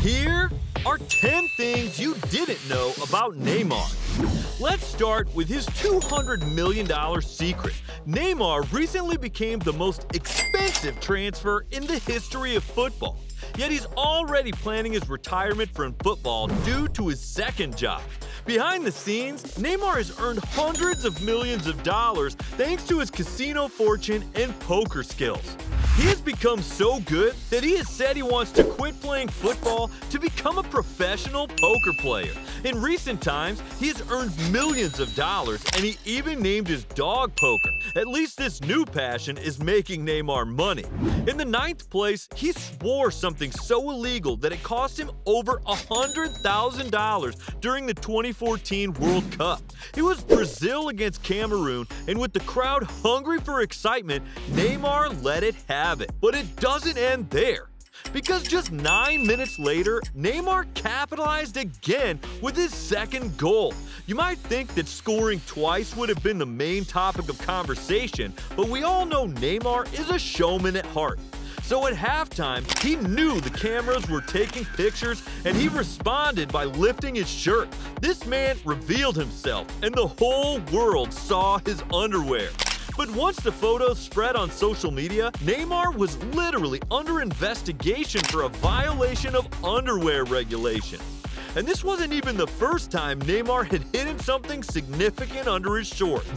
Here are 10 things you didn't know about Neymar. Let's start with his $200 million secret. Neymar recently became the most expensive transfer in the history of football. Yet he's already planning his retirement from football due to his second job. Behind the scenes, Neymar has earned hundreds of millions of dollars thanks to his casino fortune and poker skills. He has become so good that he has said he wants to quit playing football to become a professional poker player. In recent times, he has earned millions of dollars, and he even named his dog Poker. At least this new passion is making Neymar money. In the 9th place, he swore something so illegal that it cost him over $100,000 during the 2014 World Cup. It was Brazil against Cameroon, and with the crowd hungry for excitement, Neymar let it have it. But it doesn't end there, because just 9 minutes later, Neymar capitalized again with his second goal. You might think that scoring twice would have been the main topic of conversation, but we all know Neymar is a showman at heart. So at halftime, he knew the cameras were taking pictures, and he responded by lifting his shirt. This man revealed himself, and the whole world saw his underwear. But once the photos spread on social media, Neymar was literally under investigation for a violation of underwear regulations. And this wasn't even the first time Neymar had hidden something significant under his shorts.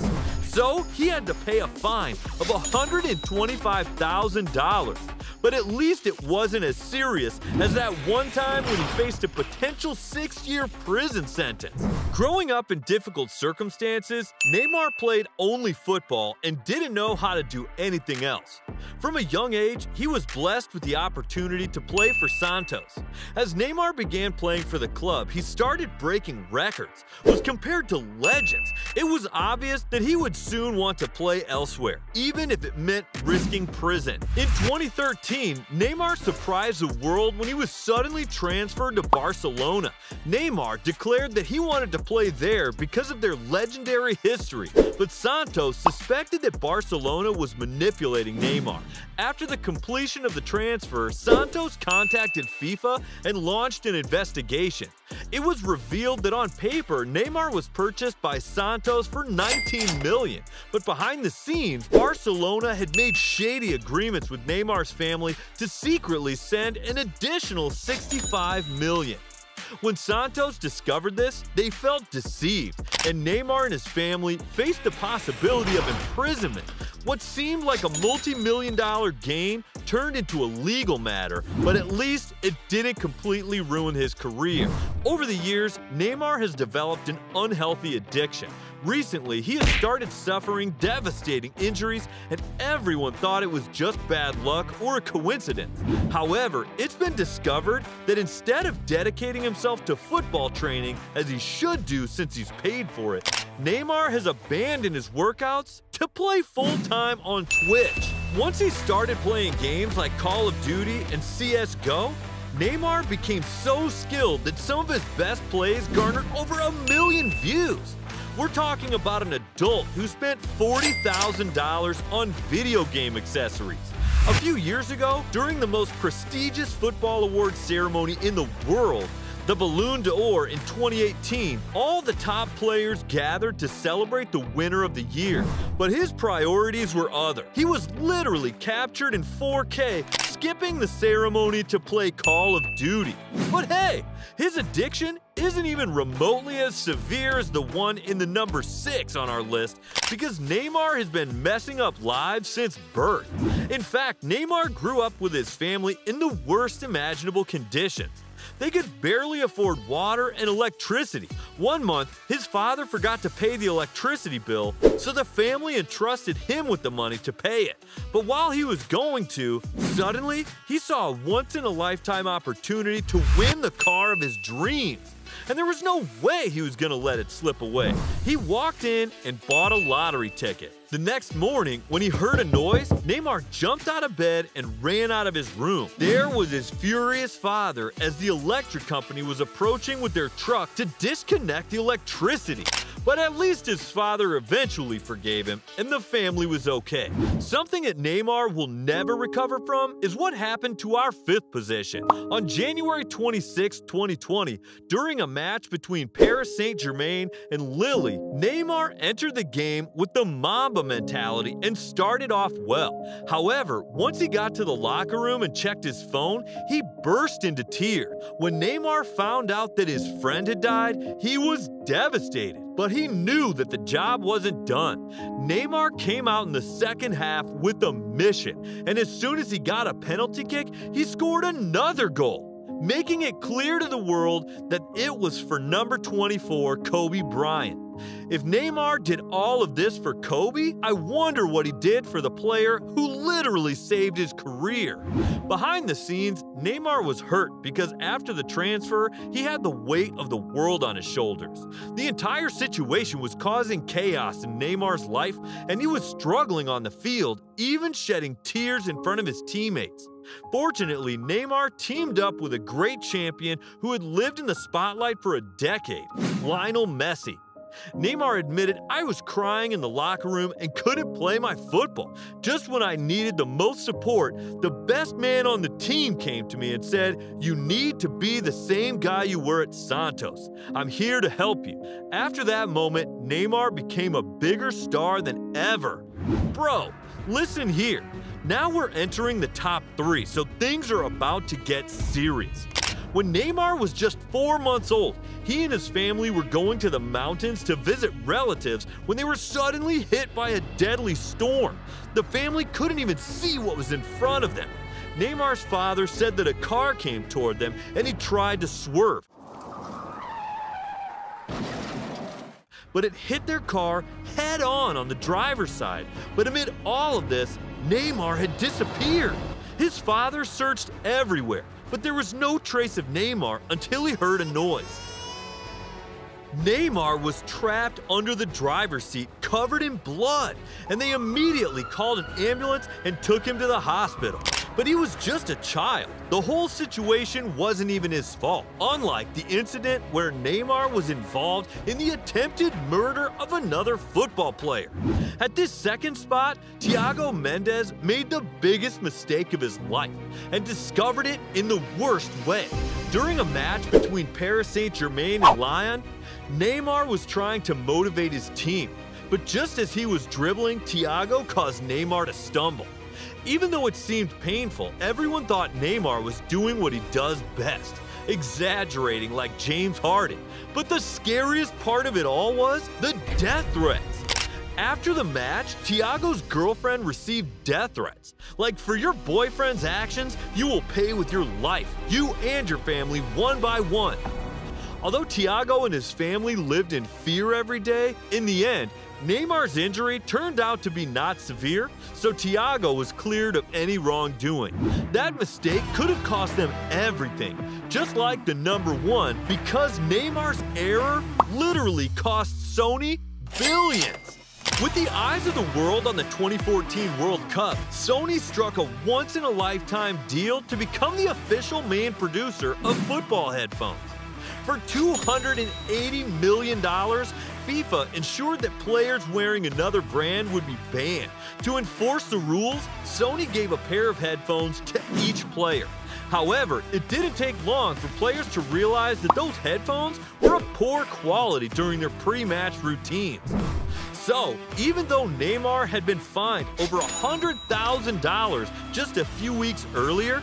So he had to pay a fine of $125,000. But at least it wasn't as serious as that one time when he faced a potential 6-year prison sentence. Growing up in difficult circumstances, Neymar played only football and didn't know how to do anything else. From a young age, he was blessed with the opportunity to play for Santos. As Neymar began playing for the club, he started breaking records. Was compared to legends. It was obvious that he would soon want to play elsewhere, even if it meant risking prison. In 2013, Neymar surprised the world when he was suddenly transferred to Barcelona. Neymar declared that he wanted to play there because of their legendary history, but Santos suspected that Barcelona was manipulating Neymar. After the completion of the transfer, Santos contacted FIFA and launched an investigation. It was revealed that on paper, Neymar was purchased by Santos for $19 million, but behind the scenes, Barcelona had made shady agreements with Neymar's family to secretly send an additional $65 million. When Santos discovered this, they felt deceived, and Neymar and his family faced the possibility of imprisonment. What seemed like a multi-million-dollar gain turned into a legal matter, but at least it didn't completely ruin his career. Over the years, Neymar has developed an unhealthy addiction. Recently, he has started suffering devastating injuries, and everyone thought it was just bad luck or a coincidence. However, it's been discovered that instead of dedicating himself to football training, as he should do since he's paid for it, Neymar has abandoned his workouts to play full-time on Twitch. Once he started playing games like Call of Duty and CSGO, Neymar became so skilled that some of his best plays garnered over 1 million views. We're talking about an adult who spent $40,000 on video game accessories. A few years ago, during the most prestigious football award ceremony in the world, the Ballon d'Or in 2018, all the top players gathered to celebrate the winner of the year. But his priorities were other. He was literally captured in 4K, skipping the ceremony to play Call of Duty. But hey, his addiction isn't even remotely as severe as the one in the number 6 on our list, because Neymar has been messing up lives since birth. In fact, Neymar grew up with his family in the worst imaginable conditions. They could barely afford water and electricity. One month, his father forgot to pay the electricity bill, so the family entrusted him with the money to pay it. But while he was going to, suddenly, he saw a once-in-a-lifetime opportunity to win the car of his dreams. And there was no way he was gonna let it slip away. He walked in and bought a lottery ticket. The next morning, when he heard a noise, Neymar jumped out of bed and ran out of his room. There was his furious father as the electric company was approaching with their truck to disconnect the electricity. But at least his father eventually forgave him, and the family was okay. Something that Neymar will never recover from is what happened to our fifth position. On January 26, 2020, during a match between Paris Saint-Germain and Lille, Neymar entered the game with the Mamba mentality and started off well. However, once he got to the locker room and checked his phone, he burst into tears. When Neymar found out that his friend had died, he was devastated. But he knew that the job wasn't done. Neymar came out in the second half with a mission, and as soon as he got a penalty kick, he scored another goal, making it clear to the world that it was for number 24, Kobe Bryant. If Neymar did all of this for Kobe, I wonder what he did for the player who literally saved his career. Behind the scenes, Neymar was hurt because after the transfer, he had the weight of the world on his shoulders. The entire situation was causing chaos in Neymar's life, and he was struggling on the field, even shedding tears in front of his teammates. Fortunately, Neymar teamed up with a great champion who had lived in the spotlight for a decade, Lionel Messi. Neymar admitted, "I was crying in the locker room and couldn't play my football. Just when I needed the most support, the best man on the team came to me and said, 'You need to be the same guy you were at Santos. I'm here to help you.' After that moment, Neymar became a bigger star than ever." Bro, listen here. Now we're entering the top 3, so things are about to get serious. When Neymar was just 4 months old, he and his family were going to the mountains to visit relatives when they were suddenly hit by a deadly storm. The family couldn't even see what was in front of them. Neymar's father said that a car came toward them and he tried to swerve, but it hit their car head-on on the driver's side. But amid all of this, Neymar had disappeared. His father searched everywhere, but there was no trace of Neymar until he heard a noise. Neymar was trapped under the driver's seat, covered in blood, and they immediately called an ambulance and took him to the hospital. But he was just a child. The whole situation wasn't even his fault, unlike the incident where Neymar was involved in the attempted murder of another football player. At this second spot, Thiago Mendes made the biggest mistake of his life and discovered it in the worst way. During a match between Paris Saint-Germain and Lyon, Neymar was trying to motivate his team, but just as he was dribbling, Thiago caused Neymar to stumble. Even though it seemed painful, everyone thought Neymar was doing what he does best, exaggerating like James Harden. But the scariest part of it all was the death threats. After the match, Thiago's girlfriend received death threats. Like, "For your boyfriend's actions, you will pay with your life, you and your family, one by one." Although Thiago and his family lived in fear every day, in the end, Neymar's injury turned out to be not severe, so Thiago was cleared of any wrongdoing. That mistake could have cost them everything, just like the number 1, because Neymar's error literally cost Sony billions. With the eyes of the world on the 2014 World Cup, Sony struck a once-in-a-lifetime deal to become the official main producer of football headphones. For $280 million, FIFA ensured that players wearing another brand would be banned. To enforce the rules, Sony gave a pair of headphones to each player. However, it didn't take long for players to realize that those headphones were of poor quality during their pre-match routines. So, even though Neymar had been fined over $100,000 just a few weeks earlier,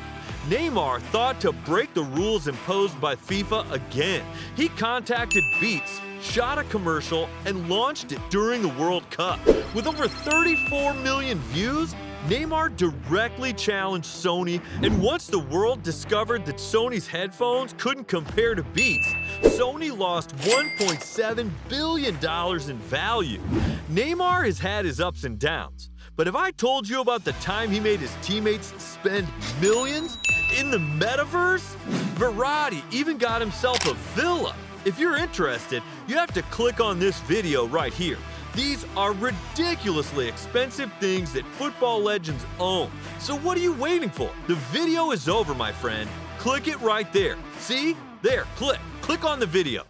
Neymar thought to break the rules imposed by FIFA again. He contacted Beats, shot a commercial, and launched it during the World Cup. With over 34 million views, Neymar directly challenged Sony, and once the world discovered that Sony's headphones couldn't compare to Beats, Sony lost $1.7 billion in value. Neymar has had his ups and downs, but if I told you about the time he made his teammates spend millions in the metaverse? Verratti even got himself a villa. If you're interested, you have to click on this video right here. These are ridiculously expensive things that football legends own. So what are you waiting for? The video is over, my friend. Click it right there. See? There, click. Click on the video.